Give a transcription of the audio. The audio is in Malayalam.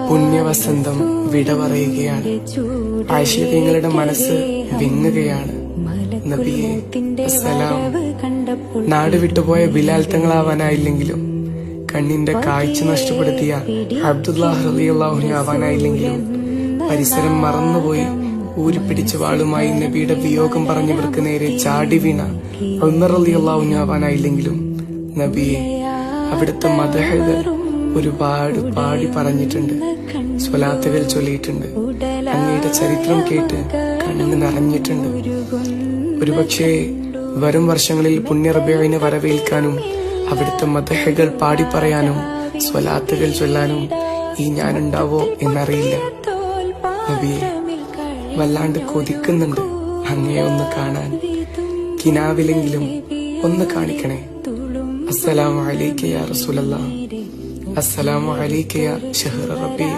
പുണ്യവസന്തം വിട പറയുകയാണ്. ആയിഷയുടെ മനസ്സ് വിങ്ങുകയാണ്. നബിയെ അസ്സലാം. നാട് വിട്ടുപോയ ബിലാൽ തങ്ങളാവാനായില്ലെങ്കിലും, കണ്ണിന്റെ കാഴ്ച നഷ്ടപ്പെടുത്തിയ അബ്ദുല്ലാഹ് റളിയല്ലാഹു അൻഹു ആവാനായില്ലെങ്കിലും, പരിസരം മറന്നുപോയി ഊരിപ്പിടിച്ച വാളുമായി നബിയുടെ വിയോഗം പറഞ്ഞവർക്ക് നേരെ ചാടി വീണ ഉമർ റളിയല്ലാഹു അൻഹു ആവാനായില്ലെങ്കിലും, നബിയെ അവിടുത്തെ മദ്ഹുകൾ ഒരുപാട് പാടി പറഞ്ഞിട്ടുണ്ട്, സ്വലാത്തുകൾ ചൊല്ലിയിട്ടുണ്ട്. അങ്ങയുടെ ചരിത്രം കേട്ട് കണ്ണ് നിറഞ്ഞിട്ടുണ്ട്. ഒരുപക്ഷെ വരും വർഷങ്ങളിൽ പുണ്യ റബീഇനെ വരവേൽക്കാനും അവിടുത്തെ മദ്ഹുകൾ പാടി പറയാനും സ്വലാത്തുകൾ ചൊല്ലാനും ഈ ഞാനുണ്ടാവോ എന്നറിയില്ല. നബിയെ വല്ലാണ്ട് കൊതിക്കുന്നുണ്ട് അങ്ങയെ ഒന്ന് കാണാൻ. കിനാവിലെങ്കിലും ഒന്ന് കാണിക്കണേ. അസ്സലാമു അലൈക യാ റസൂലല്ലാഹ്. അസ്സലാമു അലൈക യാ ശഹ്റ റബീഅ.